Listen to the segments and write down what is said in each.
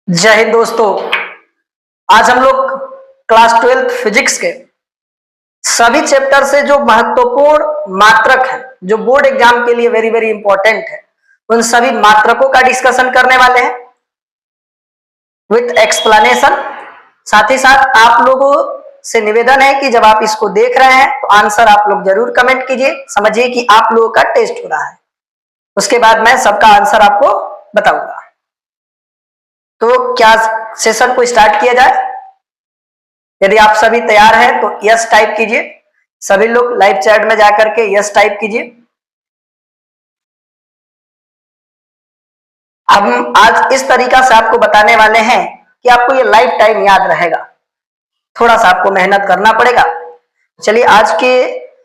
जय हिंद दोस्तों। आज हम लोग क्लास 12 फिजिक्स के सभी चैप्टर से जो महत्वपूर्ण मात्रक है, जो बोर्ड एग्जाम के लिए वेरी वेरी इंपॉर्टेंट है, उन सभी मात्रकों का डिस्कशन करने वाले हैं विथ एक्सप्लेनेशन। साथ ही साथ आप लोगों से निवेदन है कि जब आप इसको देख रहे हैं तो आंसर आप लोग जरूर कमेंट कीजिए। समझिए कि आप लोगों का टेस्ट हो रहा है, उसके बाद मैं सबका आंसर आपको बताऊंगा। तो क्या सेशन को स्टार्ट किया जाए? यदि आप सभी तैयार हैं तो यस टाइप कीजिए। सभी लोग लाइव चैट में जाकर के यस टाइप कीजिए। हम आज इस तरीका से आपको बताने वाले हैं कि आपको ये लाइफ टाइम याद रहेगा। थोड़ा सा आपको मेहनत करना पड़ेगा। चलिए, आज के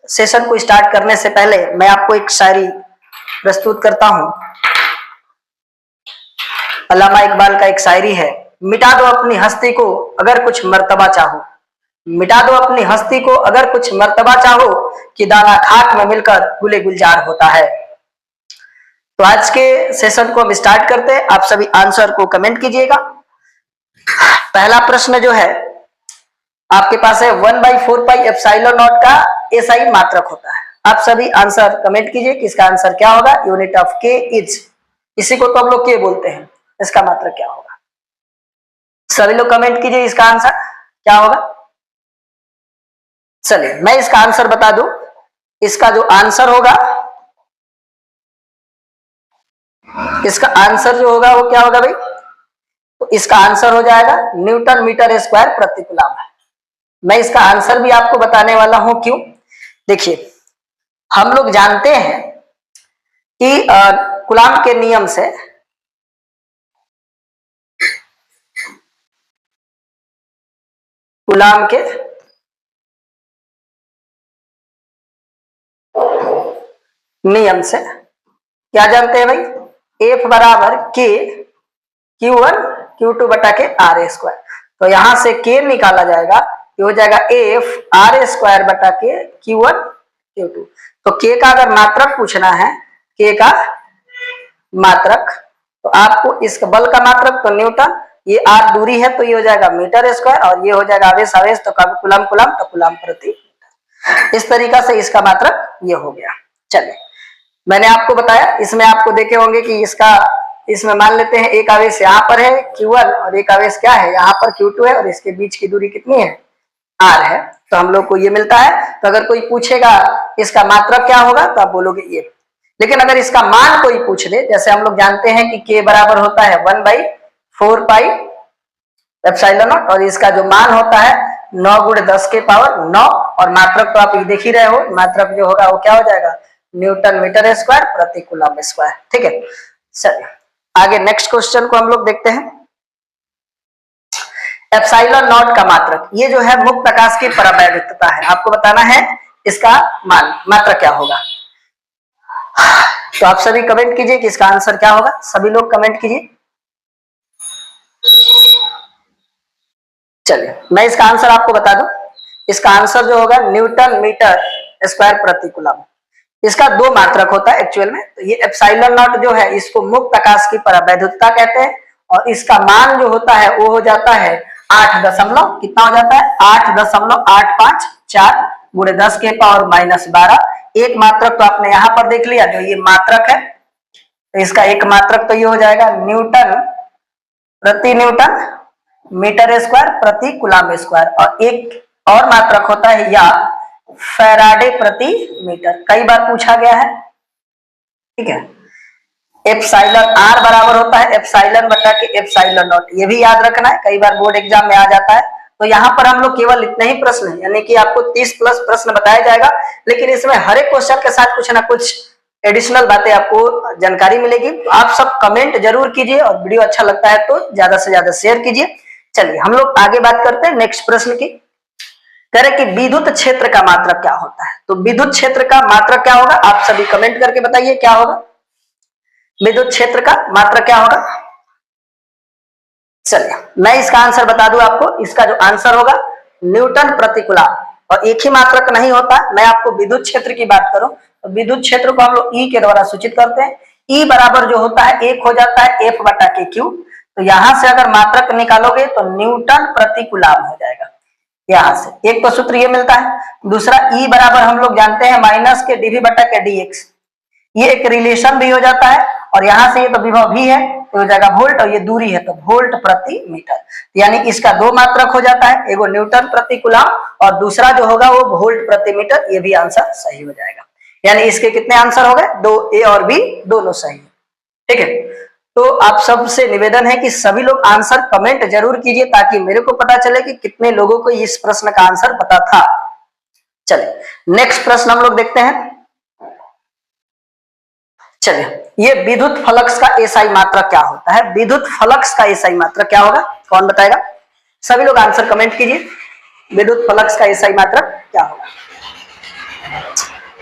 सेशन को स्टार्ट करने से पहले मैं आपको एक शायरी प्रस्तुत करता हूं। अल्लामा इकबाल का एक शायरी है, मिटा दो अपनी हस्ती को अगर कुछ मर्तबा चाहो, मिटा दो अपनी हस्ती को अगर कुछ मर्तबा चाहो, कि दाना खाक में मिलकर गुले गुलजार होता है। तो आज के सेशन को हम स्टार्ट करते हैं। आप सभी आंसर को कमेंट कीजिएगा। पहला प्रश्न जो है आपके पास है 1/4 एप्सिलॉन नॉट का एसआई मात्रक होता है। आप सभी आंसर कमेंट कीजिए कि इसका आंसर क्या होगा। यूनिट ऑफ के इज, इसी को तो हम लोग के बोलते हैं, इसका मात्रक क्या होगा? सभी लोग कमेंट कीजिए इसका आंसर क्या होगा। चलिए मैं इसका आंसर बता दूं। इसका जो आंसर होगा, इसका आंसर जो होगा वो क्या होगा भाई? तो इसका आंसर हो जाएगा न्यूटन मीटर स्क्वायर प्रति कूलम है। मैं इसका आंसर भी आपको बताने वाला हूं। क्यों? देखिए, हम लोग जानते हैं कि कूलम के नियम से कूलम के नियम से क्या जानते हैं भाई? F बराबर के Q1 Q2 बटा के आर स्क्वायर। तो यहां से K निकाला जाएगा, ये हो जाएगा F आर स्क्वायर बटा के Q1 Q2। तो K का अगर मात्रक पूछना है, K का मात्रक, तो आपको इसका बल का मात्रक तो न्यूटन, ये आर दूरी है तो ये हो जाएगा मीटर स्क्वायर, और ये हो जाएगा आवेश आवेश, तो कभी कूलम कूलम तो कूलम प्रति मीटर। इस तरीका से इसका मात्रक ये हो गया। चलिए, मैंने आपको बताया, इसमें आपको देखे होंगे कि इसमें मान लेते हैं एक आवेश यहाँ पर है Q1 और एक आवेश क्या है यहाँ पर Q2 है, और इसके बीच की दूरी कितनी है? R है। तो हम लोग को ये मिलता है। तो अगर कोई पूछेगा इसका मात्रक क्या होगा तो आप बोलोगे ये। लेकिन अगर इसका मान कोई पूछ दे, जैसे हम लोग जानते हैं कि K बराबर होता है 1/4 एप्सिलॉन नॉट, और इसका जो मान होता है 9 × 10 के पावर 9, और मात्रक तो आप ये देख ही रहे हो, मात्रक जो होगा वो क्या हो जाएगा? न्यूटन मीटर स्क्वायर प्रति कूलम स्क्वायर। ठीक है, चलिए आगे नेक्स्ट क्वेश्चन को हम लोग देखते हैं। एप्सिलॉन नॉट का मात्रक, ये जो है मुक्त प्रकाश की परावैद्युतता है, आपको बताना है इसका मान मात्रक क्या होगा। तो आप सभी कमेंट कीजिए कि इसका आंसर क्या होगा। सभी लोग कमेंट कीजिए। चलिए मैं इसका आंसर आपको बता दूं। इसका आंसर जो होगा न्यूटन मीटर स्क्वायर प्रति कूलम। इसका दो मात्रक होता है एक्चुअल में। तो ये एप्सिलॉन नॉट जो है इसको मुक्त प्रकाश की परावैद्युतता कहते हैं, और इसका मान जो होता है वो हो जाता है 8 दशमलव कितना हो जाता है? 8.854 × 10 के पावर -12। एक मात्रक तो आपने यहाँ पर देख लिया, जो ये मात्रक है, तो इसका एक मात्रक तो ये हो जाएगा न्यूटन प्रति न्यूटन मीटर स्क्वायर प्रति कूलम स्क्वायर, और एक और मात्रक होता है या फैराडे प्रति मीटर। कई बार पूछा गया है, ठीक है। एप्सिलॉन आर बराबर होता है एप्सिलॉन बटा के एप्सिलॉन नॉट, ये भी याद रखना है, कई बार बोर्ड एग्जाम में आ जाता है। तो यहाँ पर हम लोग केवल इतने ही प्रश्न, यानी कि आपको 30+ प्रश्न बताया जाएगा, लेकिन इसमें हर एक क्वेश्चन के साथ कुछ ना कुछ एडिशनल बातें आपको जानकारी मिलेगी। तो आप सब कमेंट जरूर कीजिए, और वीडियो अच्छा लगता है तो ज्यादा से ज्यादा शेयर कीजिए। चलिए हम लोग आगे बात करते हैं नेक्स्ट प्रश्न की। कह रहे कि विद्युत क्षेत्र का मात्रक क्या होता है। तो विद्युत क्षेत्र का मात्रक क्या होगा, आप सभी कमेंट करके बताइए क्या होगा। विद्युत क्षेत्र का मात्रक क्या होगा? चलिए मैं इसका आंसर बता दूं आपको। इसका जो आंसर होगा न्यूटन प्रति कूलम, और एक ही मात्रक नहीं होता। मैं आपको विद्युत क्षेत्र की बात करूं तो विद्युत क्षेत्र को हम लोग ई के द्वारा सूचित करते हैं। ई बराबर जो होता है एक हो जाता है F बटा के Q। तो यहां से अगर मात्रक निकालोगे तो न्यूटन प्रति कूलाम हो जाएगा। यहां से एक तो सूत्र ये मिलता है, दूसरा E बराबर हम लोग जानते हैं माइनस के dV बटा के dx, ये एक रिलेशन भी हो जाता है, और यहां से ये तो विभव भी है तो हो जाएगा वोल्ट, और ये दूरी है तो वोल्ट प्रति मीटर, यानी इसका दो मात्रक हो जाता है, एगो न्यूटन प्रति कूलाम और दूसरा जो होगा वो वोल्ट प्रति मीटर। ये भी आंसर सही हो जाएगा, यानी इसके कितने आंसर हो गए, दो, ए और बी दोनों सही है। ठीक है, तो आप सबसे निवेदन है कि सभी लोग आंसर कमेंट जरूर कीजिए ताकि मेरे को पता चले कि कितने लोगों को इस प्रश्न का आंसर पता था। चलिए नेक्स्ट प्रश्न हम लोग देखते हैं। चलिए, ये विद्युत फ्लक्स का एसआई मात्रक क्या होता है, विद्युत फ्लक्स का एसआई मात्रक क्या होगा, कौन बताएगा? सभी लोग आंसर कमेंट कीजिए, विद्युत फ्लक्स का एसआई मात्रक क्या होगा।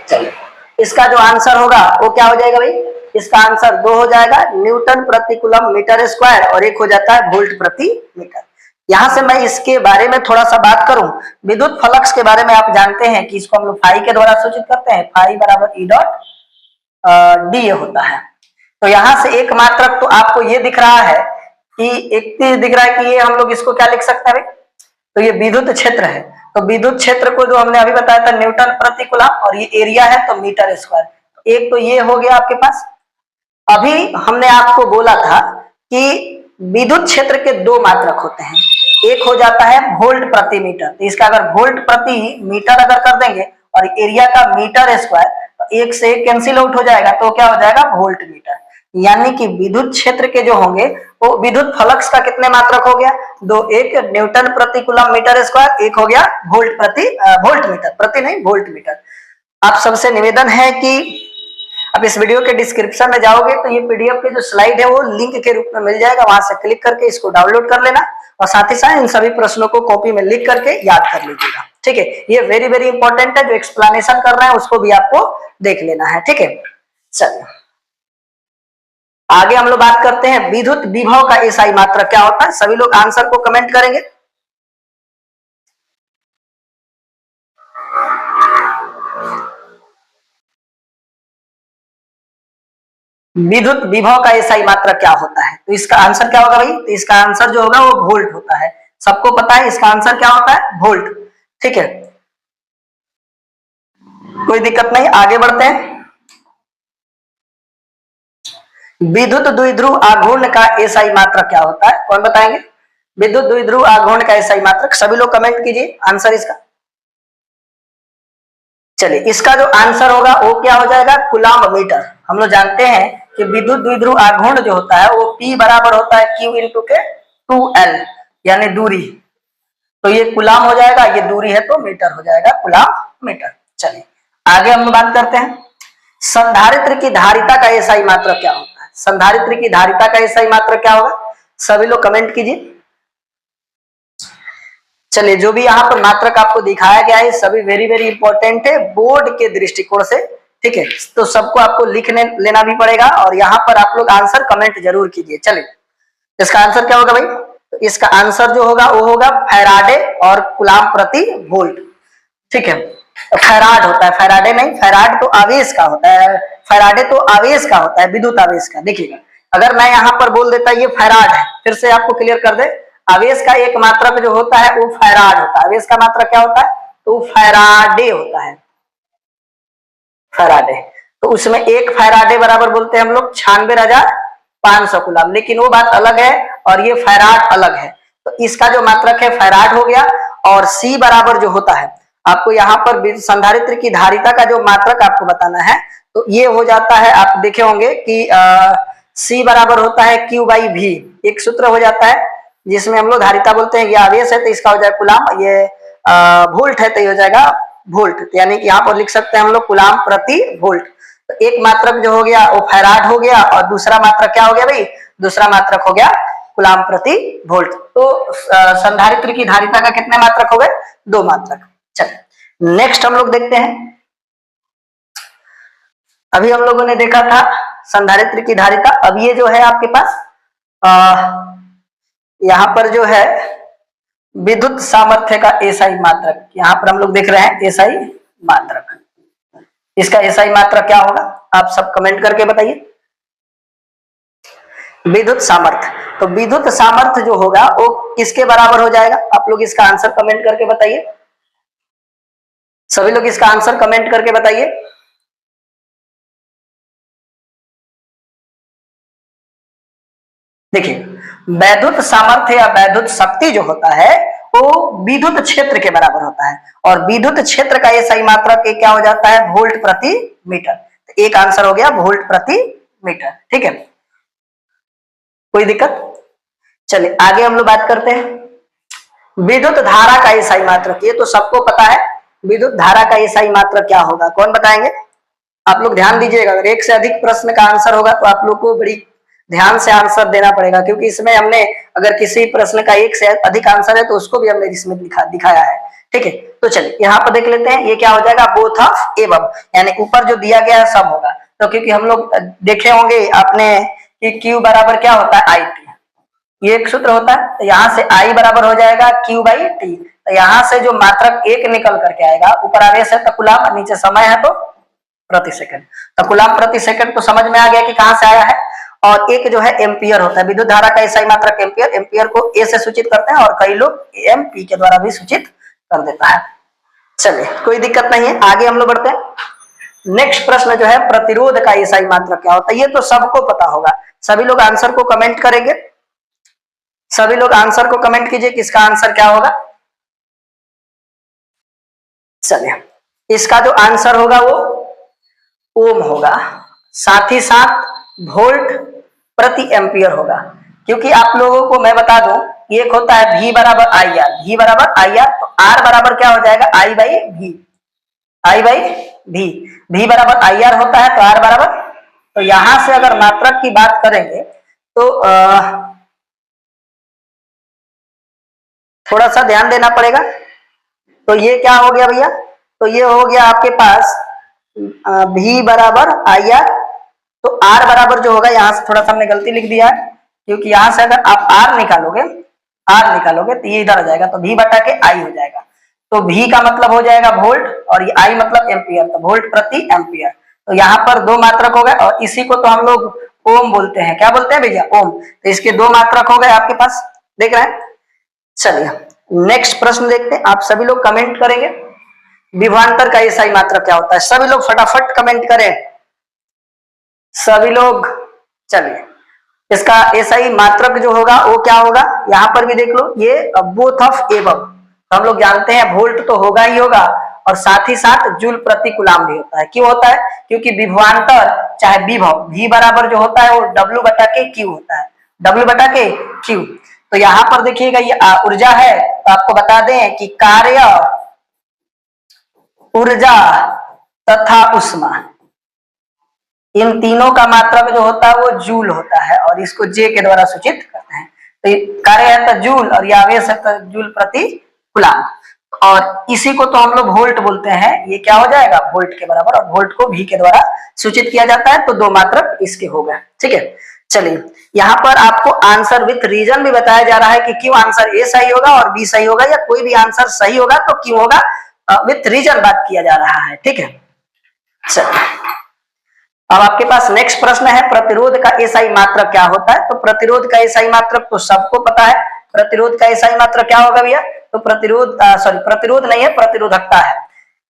चलिए, इसका जो आंसर होगा वो क्या हो जाएगा भाई, इसका आंसर 2 हो जाएगा, न्यूटन प्रति कूलम मीटर स्क्वायर, और एक हो जाता है वोल्ट प्रति मीटर। यहां से मैं इसके बारे में थोड़ा सा बात करूं, विद्युत फ्लक्स के बारे में आप जानते हैं कि इसको हम लोग फाई के द्वारा सूचित करते हैं, फाई बराबर ई डॉट डी होता है। तो यहां से एक मात्रक तो आपको ये दिख रहा है कि एक चीज दिख रहा है कि ये हम लोग इसको क्या लिख सकते हैं भाई, तो ये विद्युत क्षेत्र है, तो विद्युत क्षेत्र को जो हमने अभी बताया था न्यूटन प्रति कूलम, और ये एरिया है तो मीटर स्क्वायर। एक तो ये हो गया आपके पास। अभी हमने आपको बोला था कि विद्युत क्षेत्र के दो मात्रक होते हैं, एक हो जाता है वोल्ट प्रति मीटर, तो इसका अगर वोल्ट प्रति मीटर अगर कर देंगे और एरिया का मीटर स्क्वायर, तो एक से एक कैंसिल आउट हो जाएगा, तो क्या हो जाएगा वोल्ट मीटर। यानी कि विद्युत क्षेत्र के जो होंगे वो विद्युत फ्लक्स का कितने मात्रक हो गया, दो, एक न्यूटन प्रति कूलम मीटर स्क्वायर, एक हो गया वोल्ट प्रति वोल्ट मीटर, प्रति नहीं वोल्ट मीटर। आप सबसे निवेदन है कि अब इस वीडियो के डिस्क्रिप्शन में जाओगे तो ये पीडीएफ के जो स्लाइड है वो लिंक के रूप में मिल जाएगा, वहां से क्लिक करके इसको डाउनलोड कर लेना, और साथ ही साथ इन सभी प्रश्नों को कॉपी में लिख करके याद कर लीजिएगा। ठीक है, ये वेरी वेरी इंपॉर्टेंट है, जो एक्सप्लेनेशन कर रहे हैं उसको भी आपको देख लेना है। ठीक है, चलिए आगे हम लोग बात करते हैं विद्युत विभव का एसआई मात्रक क्या होता है। सभी लोग आंसर को कमेंट करेंगे। विद्युत विभव का एसआई मात्रक क्या होता है, तो इसका आंसर क्या होगा भाई, तो इसका आंसर जो होगा वो वोल्ट होता है, सबको पता है इसका आंसर क्या होता है, वोल्ट। ठीक है, कोई दिक्कत नहीं, आगे बढ़ते हैं। विद्युत द्विध्रुव आघूर्ण का एसआई मात्रक क्या होता है, कौन बताएंगे? विद्युत द्विध्रुव आघूर्ण का एसआई मात्रक, सभी लोग कमेंट कीजिए आंसर इसका। चलिए, इसका जो आंसर होगा वो क्या हो जाएगा, कूलम मीटर। हम लोग जानते हैं कि विद्युत द्विध्रुव आघूर्ण जो होता है वो P बराबर होता है Q इंटू के 2L, यानी दूरी, तो ये कूलम हो जाएगा, ये दूरी है तो मीटर हो जाएगा, कूलम मीटर। चलिए आगे हम बात करते हैं, संधारित्र की धारिता का एसआई मात्रक क्या होता है। संधारित्र की धारिता का एसआई मात्रक क्या होगा, सभी लोग कमेंट कीजिए। चलिए, जो भी यहाँ पर मात्रक आपको दिखाया गया है सभी वेरी वेरी इंपॉर्टेंट है बोर्ड के दृष्टिकोण से। ठीक है, तो सबको आपको लिखने लेना भी पड़ेगा, और यहाँ पर आप लोग आंसर कमेंट जरूर कीजिए। चलिए, इसका आंसर क्या होगा भाई, तो इसका आंसर जो होगा वो होगा फैराडे और कूलम प्रति वोल्ट। ठीक है, फैराड होता है, फैराडे नहीं, फैराड तो आवेश का होता है, फैराडे तो आवेश का होता है, विद्युत आवेश का। देखिएगा, अगर मैं यहाँ पर बोल देता ये फैराड है, फिर से आपको क्लियर कर दे, आवेश का एक मात्रक जो होता है वो फैराड होता है, आवेश का मात्रक क्या होता है, तो फैराडे होता है, फैराडे। तो उसमें एक फैराडे बराबर बोलते हैं हम लोग 96,500 कूलम, लेकिन वो बात अलग है और ये फैराड अलग है। तो इसका जो मात्रक है फैराड हो गया, और सी बराबर जो होता है, आपको यहाँ पर संधारित्र की धारिता का जो मात्रक आपको बताना है, तो ये हो जाता है, आप देखे होंगे कि सी बराबर होता है Q बाई V, एक सूत्र हो जाता है जिसमें हम लोग धारिता बोलते हैं, ये आवेश है तो इसका हो जाएगा कूलम, ये वोल्ट है तो ये हो जाएगा वोल्ट, यानी कि यहाँ पर लिख सकते हैं हम लोग कूलम प्रति वोल्ट। तो एक मात्रक जो हो गया वो फैराड हो गया, और दूसरा मात्रक क्या हो गया भाई, दूसरा मात्रक हो गया कूलम प्रति वोल्ट। तो संधारित्र की धारिता का कितने मात्रक हो गए, दो मात्रक। चलिए नेक्स्ट हम लोग देखते हैं, अभी हम लोगों ने देखा था संधारित्र की धारिता, अब ये जो है आपके पास यहाँ पर जो है विद्युत सामर्थ्य का एसआई मात्रक, यहाँ पर हम लोग देख रहे हैं एसआई मात्रक, इसका एसआई मात्रक क्या होगा, आप सब कमेंट करके बताइए। विद्युत सामर्थ्य, तो विद्युत सामर्थ्य जो होगा वो किसके बराबर हो जाएगा? आप लोग इसका आंसर कमेंट करके बताइए, सभी लोग इसका आंसर कमेंट करके बताइए। देखिए, वैद्युत सामर्थ्य या वैद्युत शक्ति जो होता है वो विद्युत क्षेत्र के बराबर होता है, और विद्युत क्षेत्र का ये सही मात्रक क्या हो जाता है? वोल्ट प्रति मीटर। तो एक आंसर हो गया वोल्ट प्रति मीटर। ठीक है, कोई दिक्कत? चलिए आगे हम लोग बात करते हैं विद्युत धारा का ये सही मात्रक। ये तो सबको पता है, विद्युत धारा का ये सही मात्रक क्या होगा? कौन बताएंगे? आप लोग ध्यान दीजिएगा, अगर एक से अधिक प्रश्न का आंसर होगा तो आप लोग को बड़ी ध्यान से आंसर देना पड़ेगा, क्योंकि इसमें हमने अगर किसी प्रश्न का एक से अधिक आंसर है तो उसको भी हमने इसमें दिखाया है। ठीक है, तो चलिए यहाँ पर देख लेते हैं, ये क्या हो जाएगा? बोथ ऑफ एबव, यानी ऊपर जो दिया गया है सब होगा। तो क्योंकि हम लोग देखे होंगे आपने कि Q बराबर क्या होता है? I T, ये एक सूत्र होता है। तो यहाँ से I बराबर हो जाएगा Q बाई T। तो यहाँ से जो मात्रक एक निकल करके आएगा, ऊपर आवेश है तो कूलम, नीचे समय है तो प्रति सेकंड। तो कूलम प्रति सेकंड तो समझ में आ गया कि कहां से आया है। और एक जो है एम्पियर होता है, विद्युत धारा का सही मात्रक एम्पियर। एम्पियर को ए से सूचित करते हैं और कई लोग एमपी के द्वारा भी सूचित कर देता है। चलिए कोई दिक्कत नहीं है, आगे हम लोग बढ़ते हैं। नेक्स्ट प्रश्न जो है प्रतिरोध का ये सही मात्रक क्या होता है? ये तो सबको पता होगा, सभी लोग आंसर को कमेंट करेंगे, सभी लोग आंसर को कमेंट कीजिए किसका आंसर क्या होगा। चलिए इसका जो आंसर होगा वो ओम होगा, साथ ही साथ वोल्ट प्रति एम्पियर होगा। क्योंकि आप लोगों को मैं बता दूं, एक होता है V बराबर आई आर, V बराबर आई आर, तो R बराबर क्या हो जाएगा? I by V, I by V, V बराबर आई आर होता है तो R बराबर। तो यहां से अगर मात्रक की बात करेंगे तो थोड़ा सा ध्यान देना पड़ेगा। तो ये क्या हो गया भैया? तो ये हो गया आपके पास V बराबर आई आर, तो R बराबर जो होगा, यहाँ से थोड़ा सा हमने गलती लिख दिया है, क्योंकि यहाँ से अगर आप R निकालोगे तो ये इधर आ जाएगा, तो V बटा के I हो जाएगा। तो V का मतलब हो जाएगा वोल्ट और ये I मतलब एम्पियर, तो वोल्ट प्रति एम्पियर। तो यहाँ पर दो मात्रक हो गए, और इसी को तो हम लोग ओम बोलते हैं। क्या बोलते हैं भैया? ओम। तो इसके दो मात्रक हो गए आपके पास, देख रहे हैं। चलिए नेक्स्ट प्रश्न देखते हैं, आप सभी लोग कमेंट करेंगे विभवांतर का ये सही मात्रक क्या होता है। सभी लोग फटाफट कमेंट करें, सभी लोग। चलिए इसका ऐसा ही मात्रक जो होगा वो क्या होगा? यहां पर भी देख लो, ये बोथ ऑफ एबव। तो हम लोग जानते हैं वोल्ट तो होगा ही होगा, और साथ ही साथ जूल प्रति कूलम भी होता है। क्यों होता है? क्योंकि विभवांतर चाहे विभव V बराबर जो होता है वो W बटा के Q होता है, W बटा के Q। तो यहाँ पर देखिएगा ये ऊर्जा है, तो आपको बता दें कि कार्य, ऊर्जा तथा उष्मा, इन तीनों का मात्रक जो होता है वो जूल होता है, और इसको जे के द्वारा सूचित करते हैं। तो कार्य है तो जूल और ये आवेश है तो जूल प्रति कूलम, और इसी को तो हम लोग वोल्ट बोलते हैं। ये क्या हो जाएगा? वोल्ट के बराबर, और वोल्ट को V के द्वारा सूचित किया जाता है। तो दो मात्रक इसके हो गए। ठीक है, चलिए यहाँ पर आपको आंसर विथ रीजन भी बताया जा रहा है कि क्यों आंसर ए सही होगा और बी सही होगा, या कोई भी आंसर सही होगा तो क्यों होगा, विथ रीजन बात किया जा रहा है। ठीक है, चलिए अब आपके पास नेक्स्ट प्रश्न है प्रतिरोध का एसआई मात्रक क्या होता है। तो प्रतिरोध का एसआई मात्रक तो सबको पता है। प्रतिरोध का एसआई मात्रक क्या होगा भैया? तो प्रतिरोध नहीं है, प्रतिरोधकता है,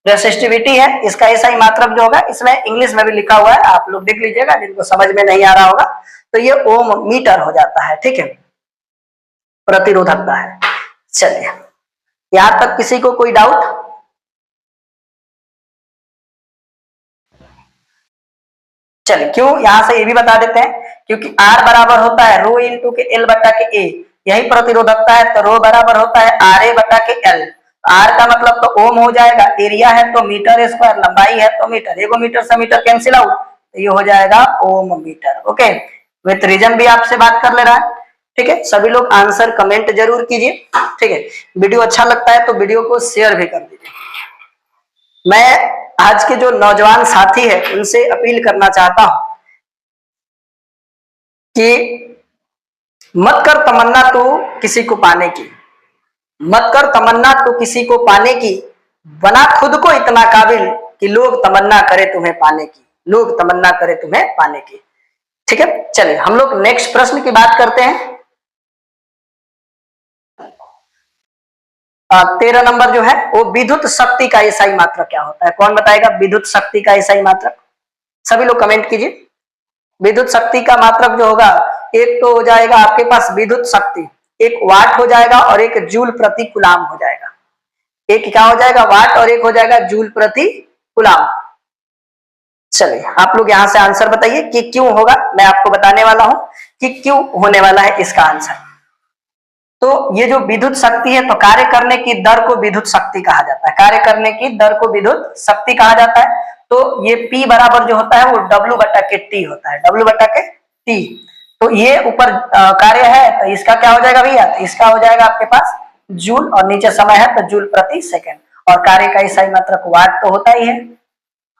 रेसिस्टिविटी है। इसका एसआई मात्रक जो होगा, इसमें इंग्लिश में भी लिखा हुआ है, आप लोग देख लीजिएगा जिनको समझ में नहीं आ रहा होगा। तो ये ओम मीटर हो जाता है। ठीक है, प्रतिरोधकता है। चलिए यहां तक किसी को कोई डाउट? चलिए क्यों, यहां से ये भी बता देते हैं, क्योंकि R बराबर होता है रो इंटू के L बटा के A, यही प्रतिरोधकता है। तो रो बराबर होता है RA बटा के L। R का मतलब तो ओम हो जाएगा, एरिया है तो मीटर स्क्वायर, लंबाई है तो मीटर, एगो मीटर से मीटर कैंसिल आउट, तो ये हो जाएगा ओम मीटर। ओके, विथ रीजन भी आपसे बात कर ले रहा है। ठीक है, सभी लोग आंसर कमेंट जरूर कीजिए। ठीक है, वीडियो अच्छा लगता है तो वीडियो को शेयर भी कर दीजिए। मैं आज के जो नौजवान साथी है उनसे अपील करना चाहता हूं कि मत कर तमन्ना तू किसी को पाने की, मत कर तमन्ना तू किसी को पाने की, बना खुद को इतना काबिल कि लोग तमन्ना करे तुम्हें पाने की, लोग तमन्ना करे तुम्हें पाने की। ठीक है, चलिए हम लोग नेक्स्ट प्रश्न की बात करते हैं। 13 नंबर जो है वो विद्युत शक्ति का एसआई मात्रक क्या होता है? कौन बताएगा विद्युत शक्ति का एसआई मात्रक? सभी लोग कमेंट कीजिए। विद्युत शक्ति का मात्रक जो होगा, एक तो हो जाएगा आपके पास विद्युत शक्ति, एक वाट हो जाएगा और एक जूल प्रति कूलाम हो जाएगा। एक क्या हो जाएगा? वाट, और एक हो जाएगा जूल प्रति कूलाम। चलिए आप लोग यहां से आंसर बताइए कि क्यों होगा। मैं आपको बताने वाला हूं कि क्यों होने वाला है इसका आंसर। तो ये जो विद्युत शक्ति है, तो कार्य करने की दर को विद्युत शक्ति कहा जाता है। कार्य करने की दर को विद्युत शक्ति कहा जाता है। तो ये P बराबर जो होता है वो W बटा के T होता है, W बटा के T। तो ये ऊपर कार्य है, तो इसका क्या हो जाएगा भैया? तो इसका हो जाएगा आपके पास जूल, और नीचे समय है तो जूल प्रति सेकंड, और कार्य का एसआई मात्रक वाट तो होता ही है,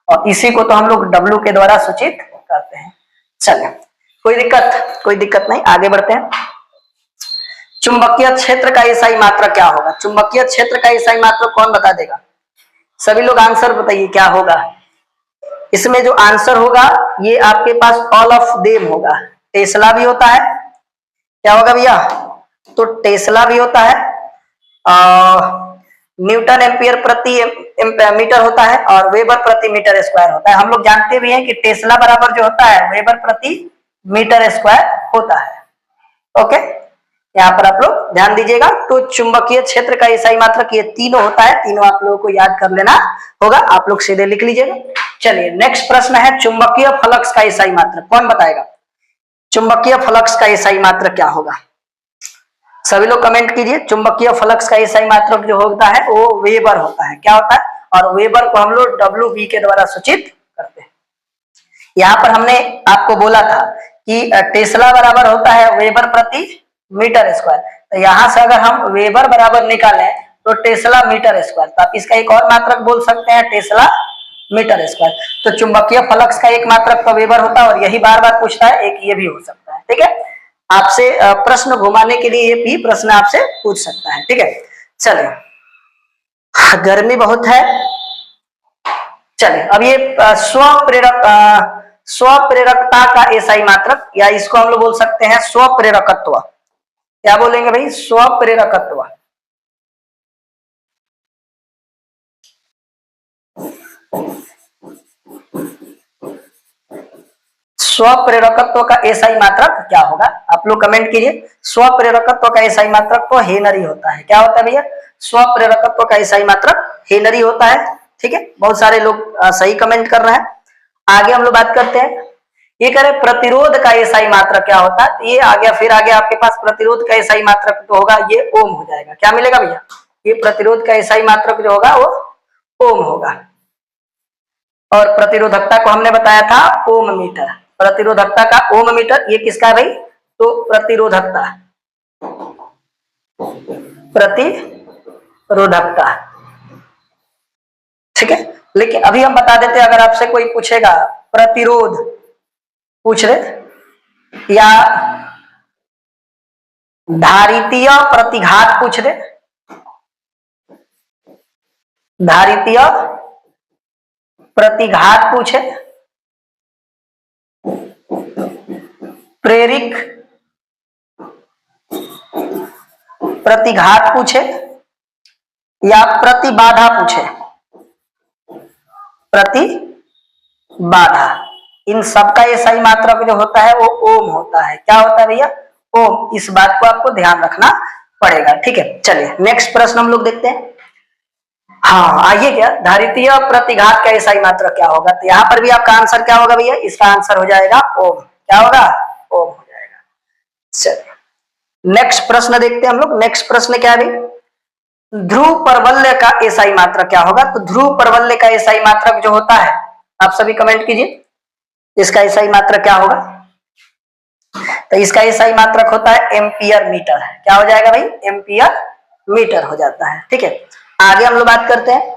और इसी को तो हम लोग W के द्वारा सूचित करते हैं। चलिए कोई दिक्कत नहीं, आगे बढ़ते हैं। चुंबकीय क्षेत्र का एसआई मात्रक क्या होगा? चुंबकीय क्षेत्र का एसआई मात्रक कौन बता देगा? सभी लोग आंसर बताइए क्या होगा इसमें। जो आंसर होगा ये आपके पास ऑल ऑफ देम होगा। टेस्ला भी होता है, क्या होगा भैया? तो टेस्ला भी होता है, न्यूटन एम्पियर प्रति मीटर होता है, और वेबर प्रति मीटर स्क्वायर होता है। हम लोग जानते भी हैं कि टेस्ला बराबर जो होता है वेबर प्रति मीटर स्क्वायर होता है। ओके, यहाँ पर आप लोग ध्यान दीजिएगा। तो चुंबकीय क्षेत्र का एसआई मात्रक ये तीनों होता है, तीनों आप लोगों को याद कर लेना होगा। आप लोग सीधे लिख लीजिएगा। चलिए नेक्स्ट प्रश्न है, चुंबकीय फ्लक्स का एसआई मात्रक कौन बताएगा? चुंबकीय फ्लक्स का एसआई मात्रक क्या होगा? सभी लोग कमेंट कीजिए। चुंबकीय फ्लक्स का एसआई मात्रक जो होता है वो वेबर होता है। क्या होता है? और वेबर को हम लोग WB के द्वारा सूचित करते हैं। यहाँ पर हमने आपको बोला था कि टेस्ला बराबर होता है वेबर प्रति मीटर स्क्वायर। तो यहां से अगर हम वेबर बराबर निकालें तो टेस्ला मीटर स्क्वायर, तो आप इसका एक और मात्रक बोल सकते हैं टेस्ला मीटर स्क्वायर। तो चुंबकीय फ्लक्स का एक मात्रक तो वेबर होता है, और यही बार बार पूछता है, एक ये भी हो सकता है। ठीक है, आपसे प्रश्न घुमाने के लिए ये भी प्रश्न आपसे पूछ सकता है। ठीक है, चलिए गर्मी बहुत है। चलिए अब ये स्वप्रेरकता का एसआई मात्रक, या इसको हम लोग बोल सकते हैं स्वप्रेरकत्व। क्या बोलेंगे भाई? स्वप्रेरकत्व। स्वप्रेरकत्व का एसआई मात्रक क्या होगा? आप लोग कमेंट कीजिए। स्वप्रेरकत्व का एसआई मात्रक तो हेनरी होता है। क्या होता है भैया? स्वप्रेरकत्व का एसआई मात्रक हेनरी होता है। ठीक है, बहुत सारे लोग सही कमेंट कर रहे हैं। आगे हम लोग बात करते हैं, ये करें प्रतिरोध का एसआई मात्रक क्या होता है? ये आ गया, फिर आगे आपके पास प्रतिरोध का एसआई मात्रक तो होगा ये ओम हो जाएगा। क्या मिलेगा भैया? ये प्रतिरोध का एसआई मात्रक जो होगा वो ओम होगा, और प्रतिरोधकता को हमने बताया था ओम मीटर। प्रतिरोधकता का ओम मीटर, ये किसका है भाई? तो प्रतिरोधकता, प्रतिरोधकता। ठीक है, लेकिन अभी हम बता देते हैं, अगर आपसे कोई पूछेगा प्रतिरोध पूछ रहे, या धारितीय प्रतिघात पूछ रहे, धारितीय प्रतिघात पूछे, प्रेरिक प्रतिघात पूछे, या प्रतिबाधा पूछे, प्रतिबाधा, इन सबका एसआई मात्रक जो होता है वो ओम होता है। क्या होता है भैया? ओम। इस बात को आपको ध्यान रखना पड़ेगा। ठीक है, चलिए नेक्स्ट प्रश्न हम लोग देखते हैं। हाँ आइए, क्या धारितीय प्रतिघात का एसआई मात्रक क्या होगा? तो यहाँ पर भी आपका आंसर क्या होगा भैया? इसका आंसर हो जाएगा ओम। क्या होगा? ओम हो जाएगा। चलिए नेक्स्ट प्रश्न देखते हैं हम लोग। नेक्स्ट प्रश्न क्या है? ध्रुव परवलय का एसआई मात्रक क्या होगा? तो ध्रुव परवलय का एसआई मात्रक जो होता है, आप सभी कमेंट कीजिए, इसका एसआई मात्रक क्या होगा? तो इसका एसआई मात्रक होता है एम्पियर मीटर। क्या हो जाएगा भाई? एम्पियर मीटर हो जाता है। ठीक है, आगे हम लोग बात करते हैं,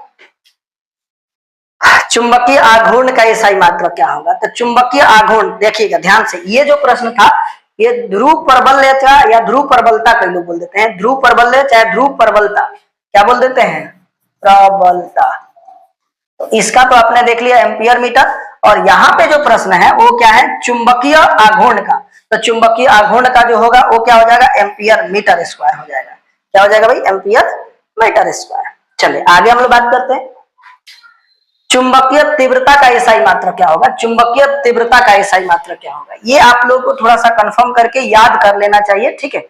चुंबकीय आघूर्ण का एसआई मात्रक क्या होगा? तो चुंबकीय आघूर्ण, देखिएगा ध्यान से, ये जो प्रश्न था ये ध्रुव परवलय था, या ध्रुव प्रबलता कई लोग बोल देते हैं, ध्रुव परवलय चाहे ध्रुव प्रबलता, क्या बोल देते हैं? प्रबलता। तो इसका तो आपने देख लिया एम्पियर मीटर, और यहाँ पे जो प्रश्न है वो क्या है? चुंबकीय आघूर्ण का। तो चुंबकीय आघूर्ण का जो होगा वो क्या हो जाएगा? एम्पियर मीटर स्क्वायर हो जाएगा। क्या हो जाएगा भाई? Ampere metre square. चलिए आगे हम लोग बात करते हैं चुंबकीय तीव्रता का एसआई मात्रक क्या होगा। चुंबकीय तीव्रता का एसआई मात्रक क्या होगा, ये आप लोगों को थोड़ा सा कंफर्म करके याद कर लेना चाहिए, ठीक है।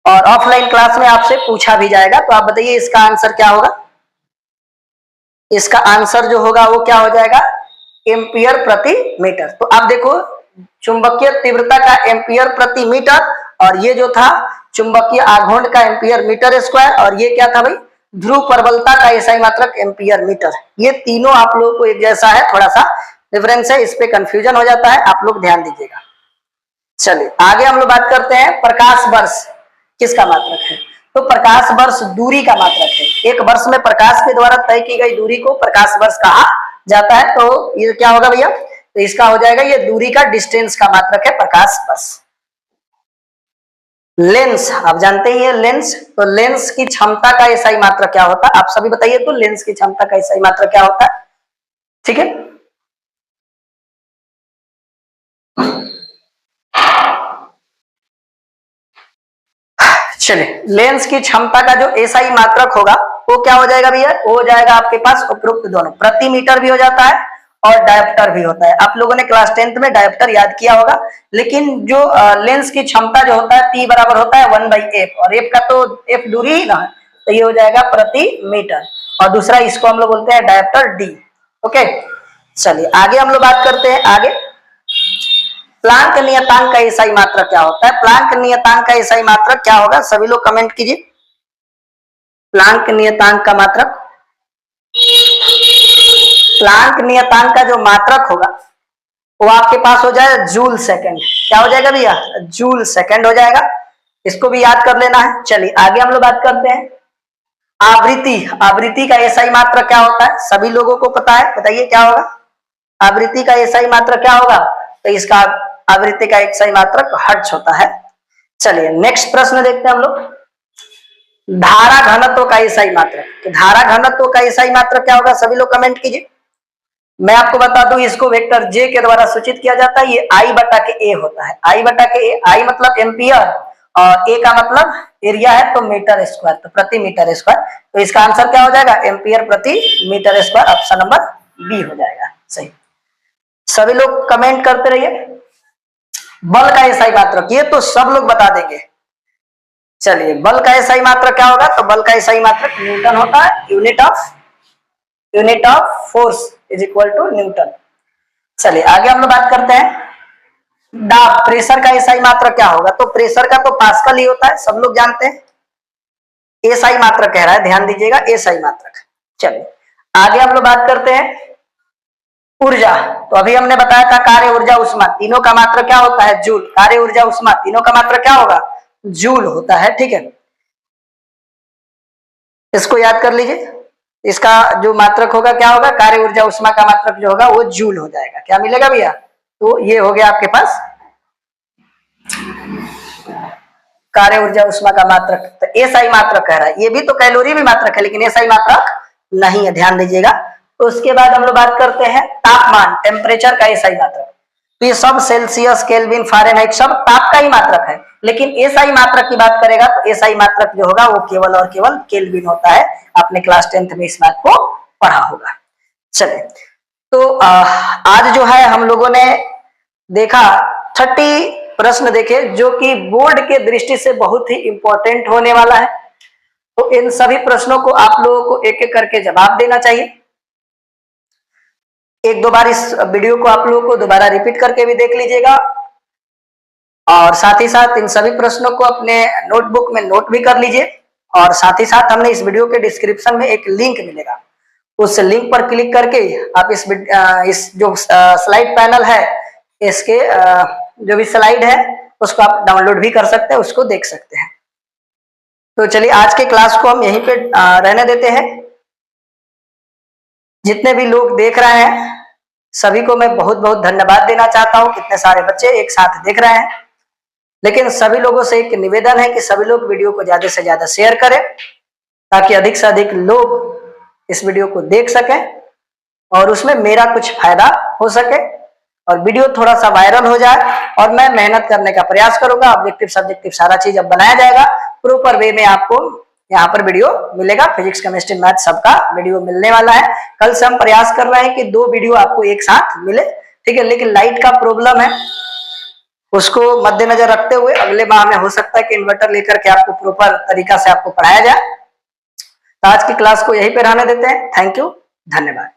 और ऑफलाइन क्लास में आपसे पूछा भी जाएगा, तो आप बताइए इसका आंसर क्या होगा। इसका आंसर जो होगा वो क्या हो जाएगा, एम्पियर प्रति मीटर। तो आप देखो चुंबकीय तीव्रता का एम्पियर प्रति मीटर, और ये जो था चुंबकीय आघूर्ण का एम्पियर मीटर स्क्वायर, और ये क्या था भाई, ध्रुव प्रबलता का एसआई मात्रक एम्पियर मीटर। ये तीनों आप लोगों को एक जैसा है, थोड़ा सा डिफरेंस है, इस पे कंफ्यूजन हो जाता है, आप लोग ध्यान दीजिएगा। चलिए आगे हम लोग बात करते हैं प्रकाश वर्ष किसका मात्रक है। तो प्रकाश वर्ष दूरी का मात्रक है। एक वर्ष में प्रकाश के द्वारा तय की गई दूरी को प्रकाश वर्ष कहा जाता है। तो ये क्या होगा भैया, तो इसका हो जाएगा ये दूरी का डिस्टेंस का मात्रक है प्रकाश वर्ष। लेंस आप जानते ही है लेंस, तो लेंस की क्षमता का एसआई मात्रक क्या होता है, आप सभी बताइए। तो लेंस की क्षमता का एसआई मात्रक क्या होता है, ठीक है। चलिए लेंस की क्षमता का जो एसआई मात्रक होगा वो क्या हो जाएगा भैया, वो हो जाएगा आपके पास उपरोक्त दोनों, प्रति मीटर भी हो जाता है और डायोप्टर भी होता है। आप लोगों ने क्लास 10th में डायोप्टर याद किया होगा, लेकिन जो लेंस की क्षमता जो होता है P बराबर होता है 1/f, और f का तो f दूरी ही ना है, तो ये हो जाएगा प्रति मीटर, और दूसरा इसको हम लोग बोलते हैं डायोप्टर D। ओके चलिए आगे हम लोग बात करते हैं। आगे प्लांक नियतांक का एसआई मात्रक क्या होता है। प्लांक नियतांक का एसआई मात्रक क्या होगा, सभी लोग कमेंट कीजिए। प्लांक नियतांक का मात्रक, प्लांक नियतांक का जो मात्रक होगा वो आपके पास हो जाएगा जूल सेकंड। क्या हो जाएगा भैया, जूल सेकंड हो जाएगा, इसको भी याद कर लेना है। चलिए आगे हम लोग बात करते हैं आवृत्ति। आवृत्ति का एसआई मात्रक क्या होता है, सभी लोगों को पता है, बताइए क्या होगा आवृत्ति का एसआई मात्रक क्या होगा। तो इसका आवृत्ति का एसआई मात्रक हर्ट्ज होता है। चलिए नेक्स्ट प्रश्न देखते हैं हम लोग, धारा घनत्व का एसआई मात्रक। तो धारा घनत्व का एसआई मात्रक क्या होगा, सभी लोग कमेंट कीजिए। मैं आपको बता दूं इसको वेक्टर जे के द्वारा सूचित किया जाता है, ये आई बटा के ए होता है। आई बटा के ए, आई मतलब एम्पियर और ए का मतलब एरिया है, तो मीटर स्क्वायर, तो प्रति मीटर स्क्वायर। तो इसका आंसर क्या हो जाएगा, एम्पियर प्रति metre square, option number B हो जाएगा सही। सभी लोग कमेंट करते रहिए। बल का एसआई मात्रक, ये तो सब लोग बता देंगे। चलिए बल का एसआई मात्रक क्या होगा, तो बल का एसआई मात्रक न्यूटन होता है, unit of force is equal to Newton. चलिए आगे हम लोग बात करते हैं दाब, प्रेशर का एसआई मात्रक क्या होगा। तो प्रेशर का तो पास्कल ही होता है, सब लोग जानते हैं। एसआई मात्रक कह रहा है, ध्यान दीजिएगा एसआई मात्रक। चलिए आगे हम लोग बात करते हैं ऊर्जा। तो अभी हमने बताया था कार्य ऊर्जा उष्मा, तीनों का मात्रक क्या होता है, जूल। कार्य ऊर्जा उष्मा तीनों का मात्रक क्या होगा, जूल होता है, ठीक है। इसको याद कर लीजिए, इसका जो मात्रक होगा क्या होगा, कार्य ऊर्जा उष्मा का मात्रक जो होगा वो जूल हो जाएगा। क्या मिलेगा भैया, तो ये हो गया आपके पास कार्य ऊर्जा उष्मा का मात्रक। तो एसआई मात्रक कह रहा है, ये भी तो कैलोरी भी मात्रक है, लेकिन एसआई मात्रक नहीं है, ध्यान दीजिएगा। तो उसके बाद हम लोग बात करते हैं तापमान, टेम्परेचर का एसआई मात्रक। तो ये सब सेल्सियस, केल्विन, फारेनहाइट सब ताप का ही मात्रक है, लेकिन एसआई मात्रक की बात करेगा तो एसआई मात्रक जो होगा वो केवल और केवल केल्विन होता है। आपने क्लास 10th में इस बात को पढ़ा होगा। चलिए तो आज जो है हम लोगों ने देखा 30 प्रश्न देखे, जो कि बोर्ड के दृष्टि से बहुत ही इंपॉर्टेंट होने वाला है। तो इन सभी प्रश्नों को आप लोगों को एक एक करके जवाब देना चाहिए। एक दो बार इस वीडियो को आप लोगों को दोबारा रिपीट करके भी देख लीजिएगा, और साथ ही साथ इन सभी प्रश्नों को अपने नोटबुक में नोट भी कर लीजिए। और साथ ही साथ हमने इस वीडियो के डिस्क्रिप्शन में एक लिंक मिलेगा, उस लिंक पर क्लिक करके आप इस जो स्लाइड पैनल है, इसके जो भी स्लाइड है उसको आप डाउनलोड भी कर सकते हैं, उसको देख सकते हैं। तो चलिए आज के क्लास को हम यहीं पे रहने देते हैं। जितने भी लोग देख रहे हैं सभी को मैं बहुत बहुत धन्यवाद देना चाहता हूं, कितने सारे बच्चे एक साथ देख रहे हैं। लेकिन सभी लोगों से एक निवेदन है कि सभी लोग वीडियो को ज्यादा से ज्यादा शेयर करें, ताकि अधिक से अधिक लोग इस वीडियो को देख सकें और उसमें मेरा कुछ फायदा हो सके, और वीडियो थोड़ा सा वायरल हो जाए। और मैं मेहनत करने का प्रयास करूंगा, ऑब्जेक्टिव सब्जेक्टिव सारा चीज अब बनाया जाएगा, प्रॉपर वे में आपको यहाँ पर वीडियो मिलेगा। फिजिक्स, केमिस्ट्री, मैथ सबका वीडियो मिलने वाला है। कल से हम प्रयास कर रहे हैं कि 2 वीडियो आपको एक साथ मिले, ठीक है। लेकिन लाइट का प्रॉब्लम है, उसको मद्देनजर रखते हुए अगले माह में हो सकता है कि इन्वर्टर लेकर के आपको प्रॉपर तरीका से आपको पढ़ाया जाए। तो आज की क्लास को यहीं पे रहने देते हैं। थैंक यू, धन्यवाद।